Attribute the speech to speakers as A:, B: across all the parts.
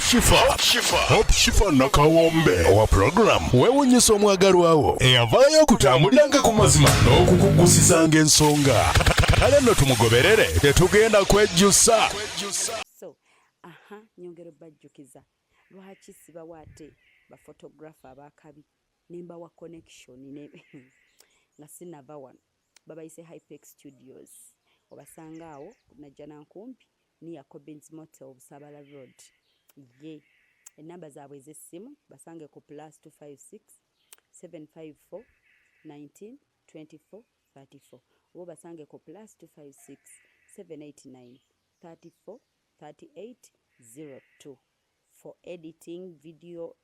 A: Hope Shifa nakawombe owa program wewunyisa omwagalwawo eyavaayo okutambuliranga ku mazima n'okukugusisanga ensonga kale nno tumugoberere tetugenda kwejjusa.
B: So nyongero bajjukiza lwaki sibawa ate bafotographer abakabi nemba wa connection ne nga sinaba wano babayise Hypex Studios obasanga awo najja nankumpi ni ya Cobbins Motel Busabala Road ye enamba zaabwe ez'essimu basange ku +256 754 19 24 34 obo basange ku +256 789 34 38 02 for editing video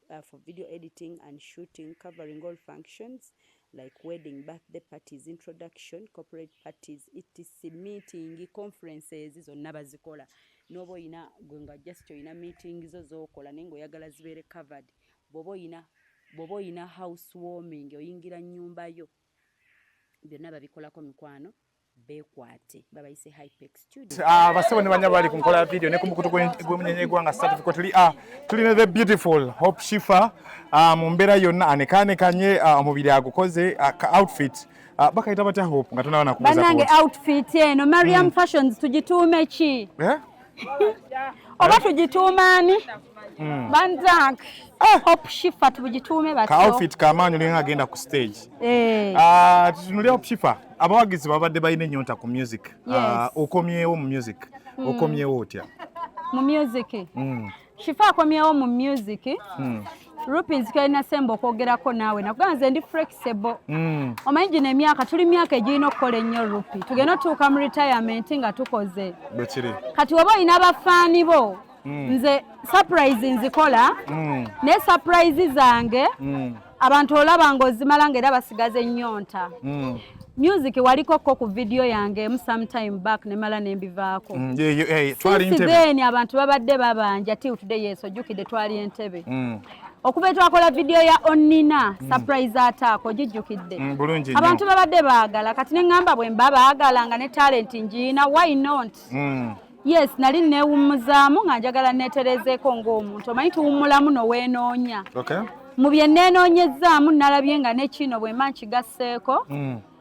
B: editing and shooting covering all functions like wedding, birthday parties, introduction, corporate parties, etc. meeting, conferences zonna bazikola. Nobo ina gwenga just ina meetings zozokola nengo yagala zibere covered. Bobo ina housewarming oyingira nyumba yo. Byonna babikolako mikwano bekwate babayise Hypex Studio.
C: Basebo ne banya bali kunkola video ne kumukutu gwenyenye gwanga certificate tuli ne the beautiful Hope Shifa mu mbera yonna anekane kanye omubiri agukoze outfit bakaita batya Hope nga tunaona kubuza
B: banange outfit eno Mariam Fashions tujitume ki oba tujitumaani banzak Hope Shifa tujitume batyo
C: ka outfit kamanyo linga agenda ku stage tunuli Hope Shifa abawagizi babadde bayine nyonta ku music okomyewo mu music okomyewo otya
B: mu music Shifa akomyewo mu music Rupees kaina sembo kwogerako nawe nakuganze ndi flexible omanyi ne myaka tuli myaka ejino okkola ennyo rupi tugenda tuuka mu retirement nga tukoze
C: bekiri
B: kati oba ina abafani bo nze surprise nzikola ne surprise zange abantu olaba ng'ozimala ng'era basigaze ennyonta music waliko ku video yange sometime back ne mala nembivaako
C: twali Entebbe
B: then abantu babadde babanja till today yeso jukide twali Entebbe okuva twakola video ya Onina surprise attack ojijukidde abantu babadde baagala kati ne ngamba bwe mbaba baagala nga ne talent njina why not yes nali newumuzaamu nga njagala neterezeko ng'omuntu omanyi tuwumulamu noweenoonya mu bye nenoonyezaamu nalabye nga ne kino bwe mankigasseeko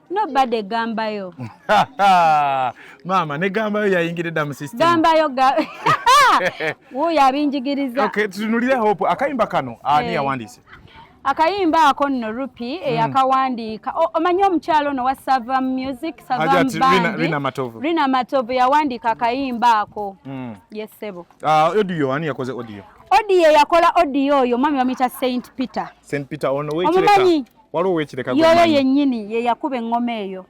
B: nobody gambayo
C: mama ne gambayo yayingiridda mu system
B: gambayo wuyo abinjigiriza
C: tunulire Hope akayimba kano ani yawandise
B: akayimba ako nno Rupi eyakawandiika omanyi omukyalo no wa Savam Music Savam Band Rina Matovu yawandiika akayimba ako yesebo
C: audio ani yakoze audio
B: yakola audio oyo mwami bamuyita Saint Peter
C: ono wekireka waliwo wekireka
B: yoyo yennyini ye yakuba engoma eyo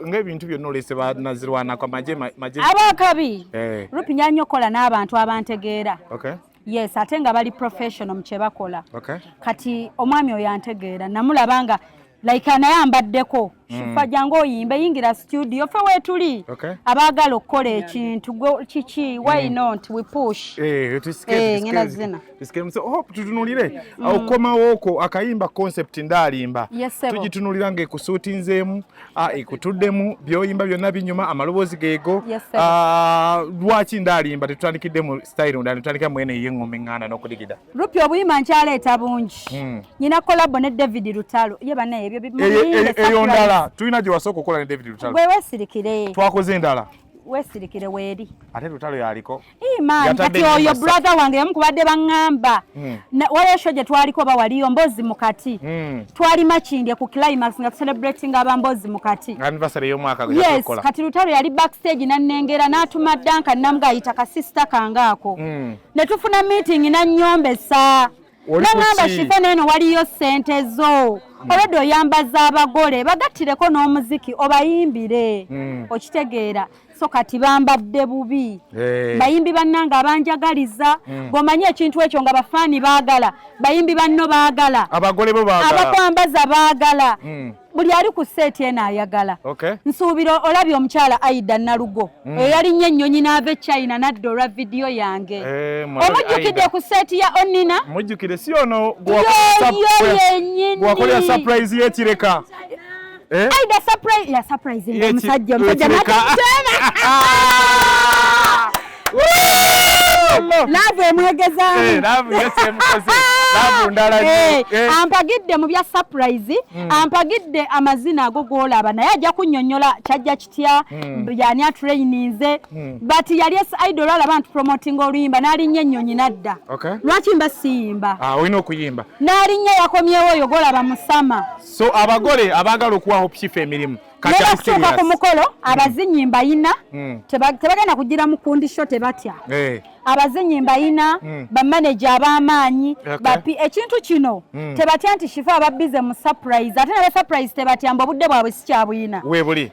C: ng'ebintu byonna olese banazirwanako maje
B: abakabi Rupi nyanyokola n'abantu abantegeera yes ate nga bali professional mu kye bakola kati omwami oyo antegeera namulabanga like anayambaddeko Shifa jangu oyimbe yingira studio fe wetuli abaagala okukola ekintu kiki why not we push ngena zina
C: so Hope tutunulire okomawo oko akayimba concept ndalimba tugitunulira nge kusuutinzeemu ikutuddemu byoyimba byonna binyuma amaloboozi geego lwaki ndalimba tetutandikidde mu style ndani tutandika mwene yengome ngana n'okudigida
B: Rupi obuyimba nkyaleeta bungi nyina collabo ne David Lutalo ye banaye ebyo
C: eyo ndala tulina gye wasooka okukola ne David Lutalo
B: gwe weesirikire
C: twakoze endala
B: weesirikire weeri
C: ate Lutalo yaliko
B: man kati oyo brother wange yamukubadde baŋŋamba waliyo show gye twaliko bawaliyo Mbozi mukati twali makindye ku climax nga celebrating abambozi mukati
C: anniversary y'omwaka
B: yes kati Lutalo yali backstage nannengera n'atuma danka namugayita kasista kangaako ne tufuna meeting nannyombesa nangamba Shifa neno waliyo sente zo olwedde oyambaza abagole bagattireko n'omuziki obayimbire okitegeera so kati bambadde bubi bayimbi bannanga abanjagaliza bw'omanyi ekintu ekyo nga bafaani baagala bayimbi banno baagala
C: abagole bo baagala
B: abakwambaza baagala buli ali ku seeti eno ayagala nsuubira olabye omukyala Aida Nalugo oyo yali nnyo ennyonyi n'ava e China nadda olwa vidiyo yange omujjukidde ku seeti ya Onina
C: mujjukire si ono
B: gwakolera
C: surprise y'ekireka
B: Aida surprise omusajja laavu emwegezaamu
C: laavu yesemukoze laavu ndala
B: ampagidde mu bya surprise ampagidde amazina ago g'olaba naye ajja kunnyonnyola kyajja kitya yani atraininze but yali idol alaba nti promoting oluyimba n'alinnya ennyonyi nadda lwaki mba siyimba
C: olina okuyimba
B: n'alinnya yakomyewo oyo g'olaba musama
C: so abagole abaagala okuwa Hope Chief emirimu
B: Nebakutuuka ku mukolo abazinyi mbayina tebagenda kugira mu kundisho tebatya abazinyi mbayina bamanager ab'amaanyi ekintu kino tebatya nti Shifa ababize mu surprise ate ne surprise tebatya mbu obudde bwabwe si kyabuyina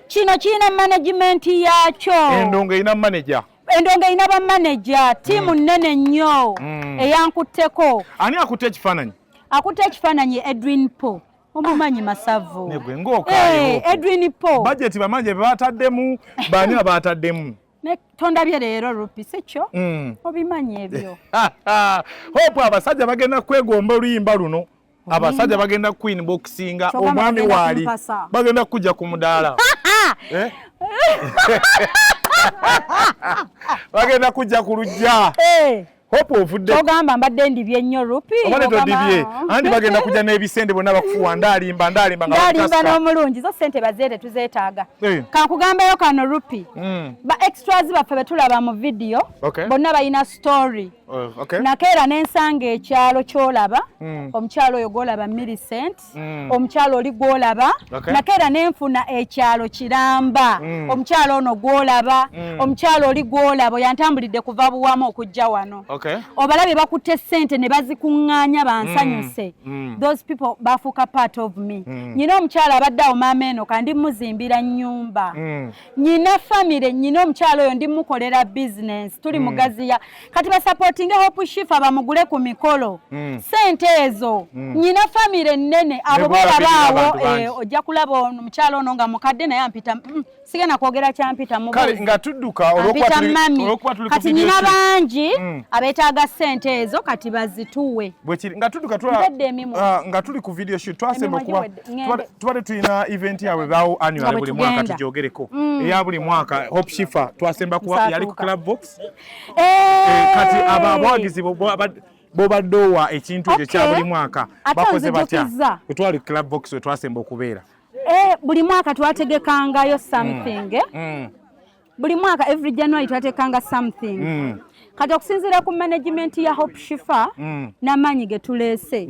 B: kino kirina management yakyo
C: endongo erina manager
B: endongo erina bamanager tiimu nnene nnyo eyankutteko
C: ani akutte ekifaananyi
B: akutte ekifaananyi Edwin Paul omumanyi masavu
C: negwe ng'okaayo
B: Edwin Paul
C: budget bamanje baataddemu baani abaataddemu
B: ne tondabye leero Rupi sikyo obimanyi ebyo
C: Hope abasajja bagenda kwegomba oluyimba luno abasajja bagenda Queen boxinga omwami waali bagenda kujja ku mudaala bagenda kujja ku lujja Hope ovudde
B: ogamba mbadde ndibye nnyo Rupi
C: obaletto dibye andi bagenda kujja n'ebisende bonna bakufuwa ndalimba
B: n'omulungi zo sente bazeete tuzeetaaga kankugambayo kano Rupi ba extras baffe betulaba mu video bonna balina story nakeera n'ensanga ekyalo kyolaba omukyalo oyo gwolaba Millicent omukyalo oli gwolaba nakeera n'enfuna ekyalo Kiramba omukyalo ono gwolaba omukyalo oli gwolaba yantambulidde kuva buwamu okujja wano obalabye bakutte ssente ne bazikuŋŋaanya bansanyuse those people bafuuka part of me nyina omukyalo abadde awo maama eno kandi muzimbira nnyumba nyina famire nyina omukyalo oyo ndimukolera business tuli mugaziya kati basapootinge Hope Chief bamugule ku mikolo ssente ezo nyina famire nnene abo boolabaawo ojja kulaba omukyalo ono nga mukadde naye ampita sigenda kwogera kyampita
C: kale nga tudduka olwokuba tuli
B: kati nyina bangi abeetaaga ssente ezo kati bazituwe
C: nga tudduka nga tuli ku video shoot twasemba okuba tubadde tulina event yaabwe bawo annual buli mwaka tugyogereko eya buli mwaka Hope Chief twasemba kuba yali ku Club Box kati abawagizi bobadde owa ekintu ekyo kya buli mwaka bakoze batya twali Club Box we twasemba okubeera
B: buli mwaka twategekangayo something buli mwaka every January twatekanga something kati okusinziira ku management ya Hope Chief n'amaanyi ge tuleese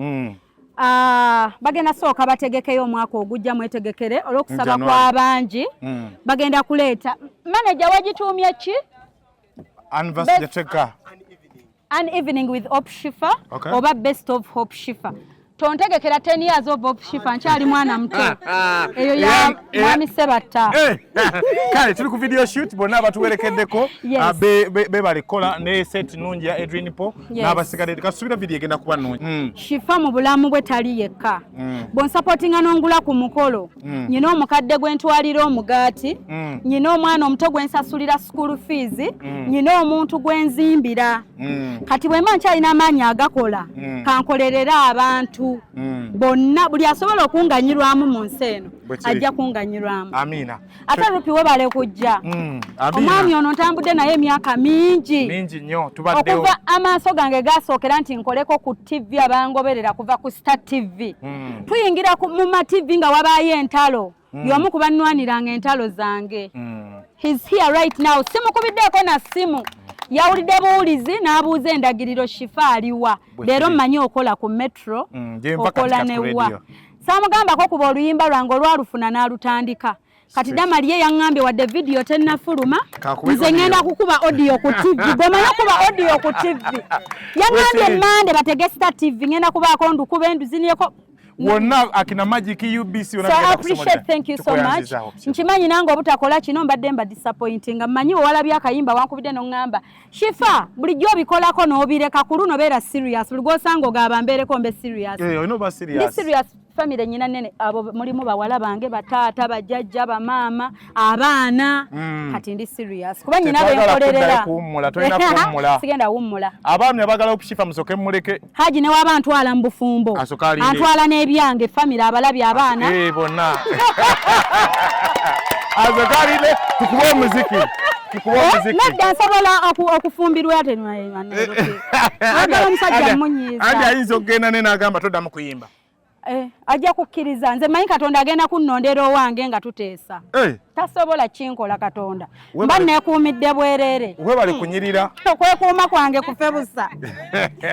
B: bagenda sooka bategekeyo omwaka ogujja mwetegekere olw'okusaba kw'abangi bagenda kuleeta manager wagituumye ki An evening with Hope Chief oba best of Hope Chief tontegekera 10 years of Hope Chief nkyali mwana muto eyo ya mwami Sebatta
C: kale tuli ku video shoot bonna batuwerekeddeko bebalikola ne set nungi ya Edwin Paul n'abasigadde kasubira video egenda kuba nungi
B: Chief mu bulamu bwe tali yekka bonsupportinga n'ongula ku mukolo nyina omukadde gwe ntwalira omugaati nyina omwana omuto gwe nsasulira school fees nyina omuntu gwe nzimbira kati bwe mba nkyalina amaanyi agakola kankolerera abantu bonna buli asobola okunganyirwamu mu nsi eno ajja kunganyirwamu
C: amina
B: ate Rupi webale kujja omwami ono ntambudde naye emyaka mingi
C: nnyo tubaddewo
B: okuva amaaso gange gasookera nti nkoleko ku TV abangoberera kuva ku Star TV tuyingira mu ma TV nga wabaayo entalo y'omu ku bannwaniranga entalo zange he's here right now simukubiddeeko na simu yawulidde buwulizi n'abuuza endagiriro Shifa aliwa leero mmanyi okola ku metro okola newa saamugambako kuba oluyimba lwange olwalufuna n'alutandika kati Damaliye yaŋŋambye wadde video tennafuluma nze ŋŋenda kukuba audio ku TV gwemanyi okuba audio ku TV yaŋŋambye Mande batege Star TV ŋŋenda kubaako ndukube nduzinieko
C: wonna akina Magic UBC
B: so I appreciate thank you so much nkimanyi nange obutakola kino mbadde mba disappointing mmanyi wewalabye akayimba wankubidde n'oŋŋamba Shifa bulijjo obikolako n'obireka ku luno beera serious buli gw'osanga ogaba mbeereko mbe serious ndi serious family nyina nene abo mulimu bawala bange bataata bajjajja bamaama abaana kati ndi serious kuba nyina benkolerera sigenda wummula
C: abaami abagala Hope Chief musoke muleke
B: haji ne waba ntwala mu bufumbo antwala n'ebyange family abalabye abaana
C: bonna azokalire tukube omuziki
D: Nedda nsobola okufumbirwa ate agala omusajja munyiiza
C: andi ayinza okugenda ne n'agamba toddamu kuyimba
D: ajja kukkiriza nze manyi Katonda agenda kunnondera owange nga tuteesa tasobola kinkola Katonda mba neekuumidde bwereere
C: webale kunyirira
D: okwekuuma kwange kufe busa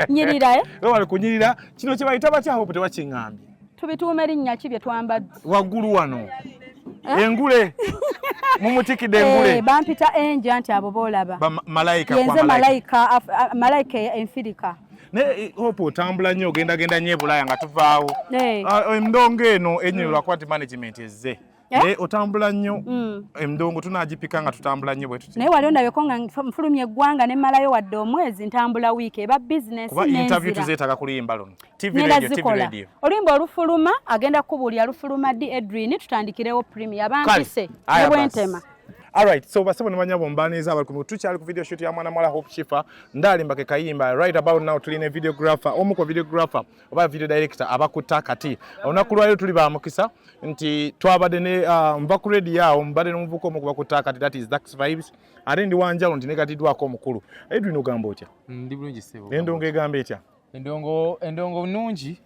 D: nyirira
C: webale kunyirira kino kye bayita batya awo tebakiŋŋambye
D: tubituuma erinnya ki bye twambadde
C: waggulu wano engule mumutikidde engule
D: bampita enja nti abo boolaba
C: malayika
D: yenze malayika enfirika
C: ne hope otambula nnyo ogendagenda nnyo Bulaaya nga tuvaawo endongo eno enyonyola kwati management ezze naye otambula nnyo endongo tunagipika nga tutambula nnyo bwe tuti
D: naye wali ondabeko nga nfulumya eggwanga ne mmalayo wadde omwezi ntambula wiiki eba bizinesi
C: kuba interview tuzeetaaga kuliyimba luno TV radio
D: oluyimba olufuluma agenda kukubuulira lufuluma ddi Edwin tutandikirewo premier bampise ne bwentema.
C: Alright, so basebo nimanya bombaniza abali ku tukyali ku video shoot ya mwana mwala Hope Shifa ndalimba ke kayimba right about now tuline videographer omuko videographer oba video director abakuta kati olunaku lwayo tuli ba mukisa nti twabadde ne mva ku radio yawo mbadde n'omuvuko omu kubakuta kati that is Dax Vibes ate ndi wanjalo nti negatidwako omukulu Edwin ogamba otya
E: ndi bulungi sebo
C: endongo egamba etya
E: endongo nnungi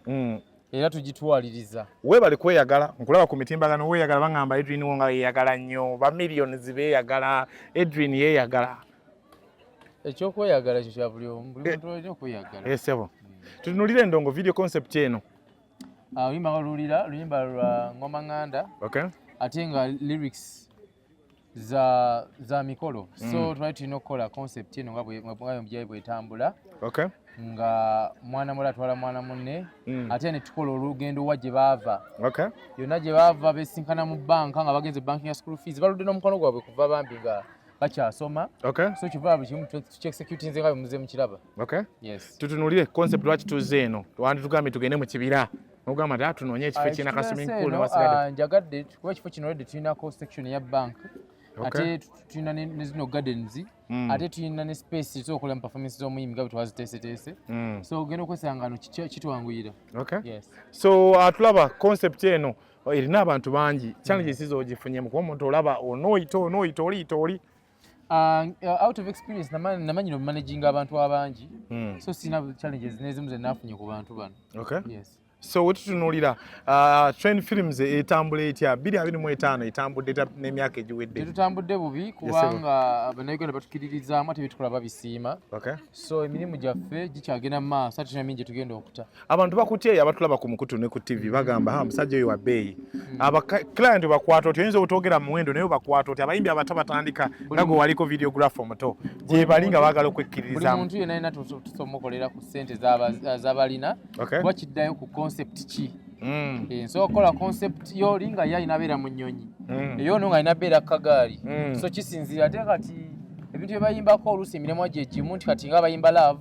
E: era tugitwaliriza
C: webale kweyagala nkulaba ku mitimbagano weyagala bangamba Edwin wonga yeyagala nnyo ba millions beeyagala Edwin yeyagala
E: ekyokweyagala kyo kya buli muntu olina okweyagala
C: sebo tutunulire endongo video concept eno
E: luyimba lwa Ngoma Nganda ate nga lyrics za mikolo so twali tulina okukola concept eno nga bwetambula nga mwana mula atwala mwana munne ate ne tukola olugendo wa gye baava yonna gye baava besinkana mu banka nga bagenze banking ya school fees baludde n'omukono gwabwe kuva bambi nga bakyasoma so kiva buli kimu tukyexecutinze nga bwe muze mukiraba
C: tutunulire concept lwaki tuze eno wandi tugambye tugende mu kibira nogamba nti tunoonye ekifo kirina ka swimming pool newasigadde
E: njagadde kuba ekifo kino already tulinako section ya bank ate tulina ne zino gardens ate tulina ne space tusobola mu performance z'omuyimbi nga bwe twaziteeseteese so ogenda okwesanga ano kitwanguyira
C: so tulaba concept eno erina abantu bangi challenges z'ogifunyemu kuba omuntu olaba onooyita oli
E: out of experience namanyira omumanaginga abantu abangi so sina challenges nezimu ze nafunye ku bantu bano
C: so wetutunulira Trend Films etambula etya 2025 etambudde n'emyaka egiwedde
E: tetutambudde bubi kubanga bannayuganda batukiririzaamu ate byetukola babisiima so emirimu gyaffe gikyagenda mu maaso ate tulina mingi tugenda okuta
C: abantu bakutyeyo abatulaba ku mukutu ne ku TV bagamba musajja oyo wa bbeeyi client bakwata oti oyinza obutogera mu muwendo naye bakwata oti abayimbi abato batandika nga gwe waliko videographer omuto gye bali nga baagala okwekkiririzaamu
E: buli muntu yenna alina tusomokolera ku ssente z'abalina kuba kiddayo ku concept ki nsobola okukola concept y'oli nga ye alina abeera mu nnyonyi eyono nga alina abeera kagaali so kisinzira ate kati ebintu bye bayimbako oluusi emirimu gye gimu nti kati nga bayimba love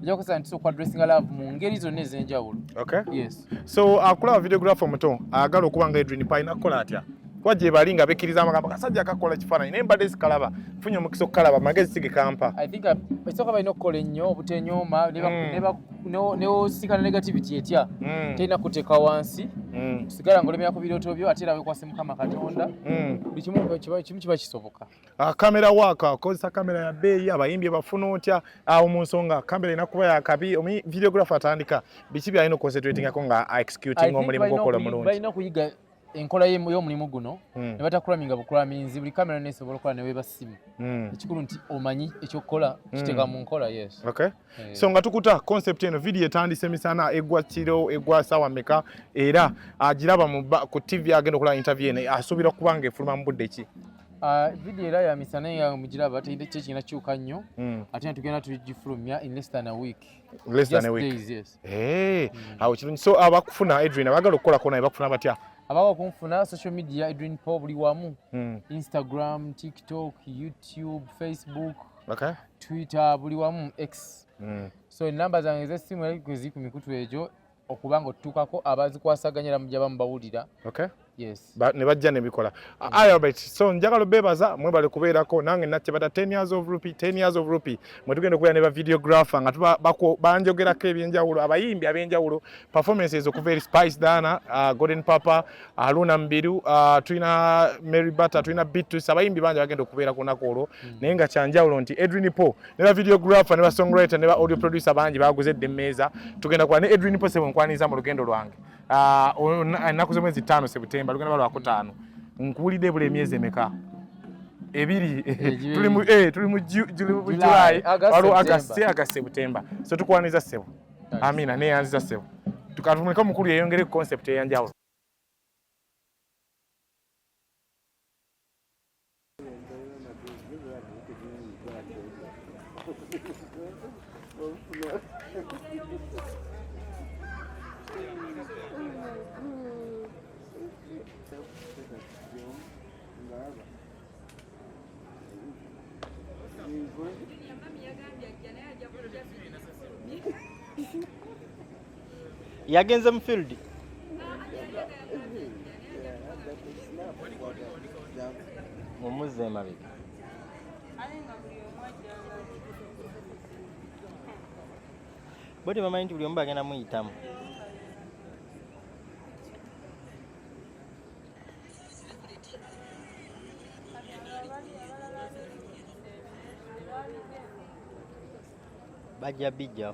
E: ojja kukosa nti okwadressinga love mu ngeri zonna ez'enjawulo
C: so akulaba videographer omuto agala okuba nga Edwin Pine akola atya kuba gye bali nga bekkiriza amagamba kasajja akakola kifaananyi naye mbadde zikalaba funye omukisa okukalaba amagezi sigekampa
E: I think esooka balina okukola ennyo obutenyooma newosikana negativity etya terina kuteeka wansi sigala ng'olemera ku birooto byo ate era wekwase Mukama Katonda buli kimu kiba kisoboka
C: kamera waaka okozesa kamera ya bbeeyi abayimbi bafuna otya awo mu nsonga kamera erina kuba yakabi videographer atandika biki byalina oconcentratingako nga executing omulimu gw'okola mulungi
E: balina okuyiga enkola y'omulimu guno ne batakulaminga bukulaminzi buli kamera nesobola okukola ne weeba ssimu ekikulu nti omanyi ekyokukola kiteeka mu nkola
C: so nga tukuta concept eno video etandise emisana egwa kiro egwa ssaawa mmeka era agiraba ku TV agenda okukola interview eno asuubira okuba nga efuluma mu budde ki
E: video era ya misana ya mugiraba kyo kirina kyuka nnyo ate ne tugenda tugifulumya in less than a week
C: awo kirungi so abakufuna Edwin abagala okukolako naye bakufuna batya
E: abaga okunfuna social media Edwin Paul buli wamu Instagram, TikTok, YouTube, Facebook, Twitter buli wamu X so enamba zange ez'essimu ziri ku mikutu egyo okuba nga otutuukako abazikwasaganyira mu gye bamubawulira Yes.
C: Ne bajja ne bikola. Albert, so njagala bebaza mwebale kubeerako nange natte bata 10 years of rupee. Mwe tugenda okubeera ne ba videographer nga tuba banjogerako ebyenjawulo, abayimbi ab'enjawulo, performances okuva eri Spice Dana, Golden Papa, Luna Mbiru, tulina Mary Butter, tulina Beatrice, abayimbi bangi bagenda okubeera ku lunaku olwo. Naye nga kyanjawulo nti Edwin Paul ne ba videographer ne ba songwriter ne ba audio producer bangi baguzedde emmeeza. Tugenda kuba ne Edwin Paul sebo nkwaniza mu lugendo lwange. Ennaku z'omwezi 5 September lugenda balwako 5. Nkuwulidde buli emyezi emeka? 2. Tuli mu July, August, September. So tukwaniza sebo. Amina neyanziza sebo. Tukatumulika mukulu yeyongere concept eyanjawulo.
F: Yagenze mu field. Mumuze mabika. Bodi mama inti buli omba agenda muyitamu. Bajja bijja.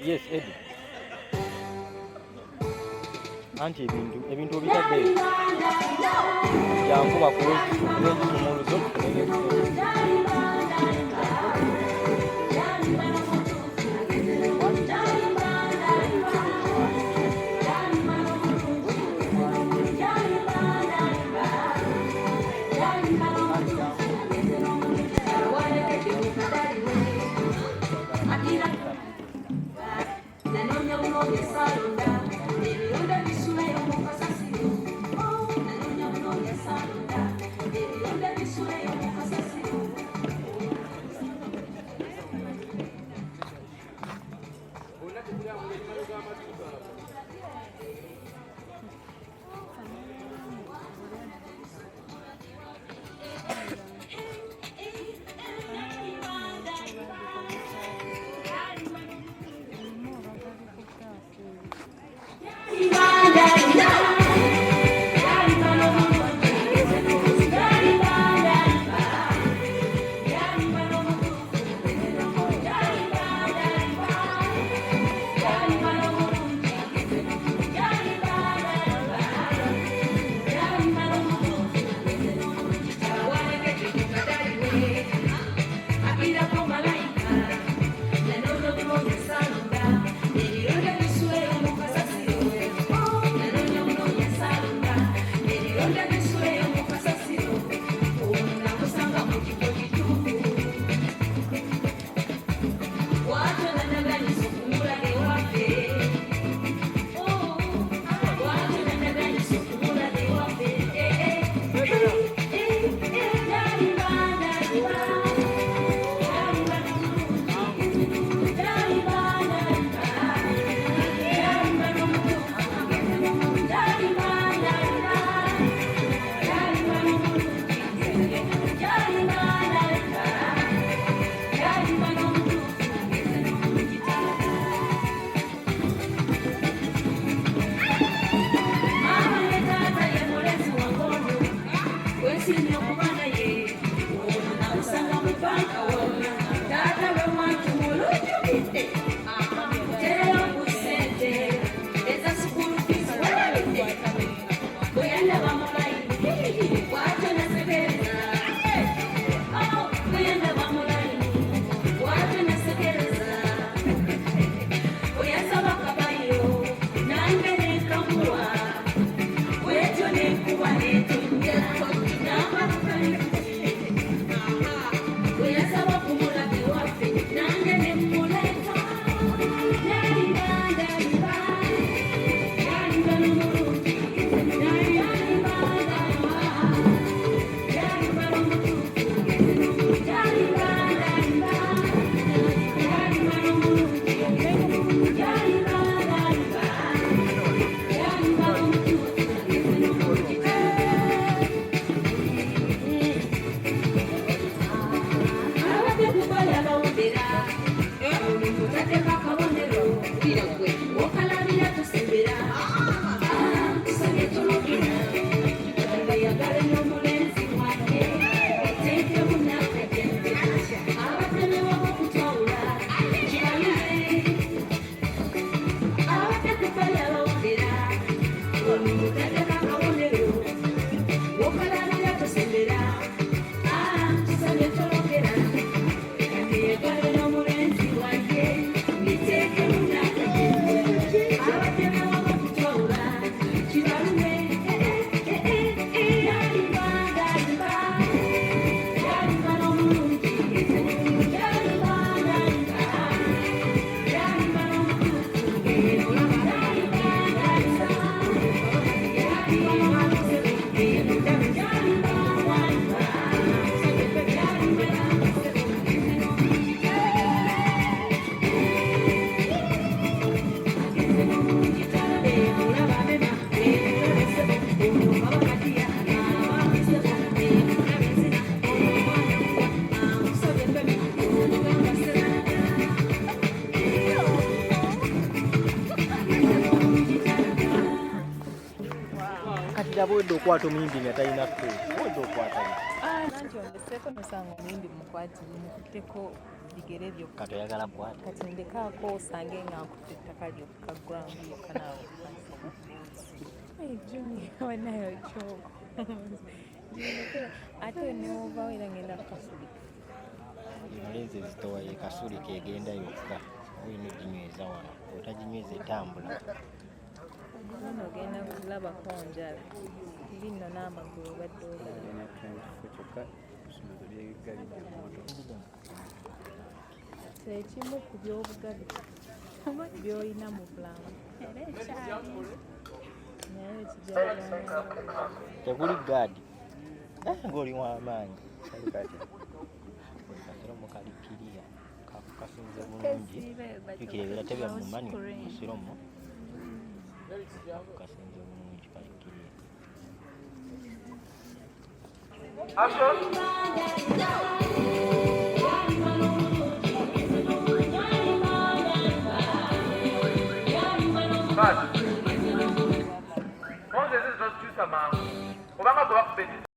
F: Yes, Eddie. Anti ebintu obitadde. Jangu bakulu n'ekisumuluzo.
G: Mira como malaika, la noche como salonga.
F: era bwedde okwata omuyimbi nga talina ku bwedde okwata
G: nanti ondeseko nosanga omuyimbi mukwati mukutteko bigere byokka
F: kati oyagala kwata
G: kati ndekaako osange nga nkutte ettaka lyokka ground yokka naawe wanayo kyoko ate newovawo era ngenda kukasuli
F: mulenzi zitowaye kasuli kegenda yokka oyina oginyweza wano otaginyweza etambula
G: ono ogenda kulabako njala lino n'amagulu obadde ekimu ku by'obugabi by'olina mu bulamu naye
F: tekuli gaadi ng'oli w'amaanyi kasiro mukalikiriya kasinze bulungi bikirebera tebya mu mani musiromu kasinze bulungi kalikiriya
H: Moses is not too samang. Obama go up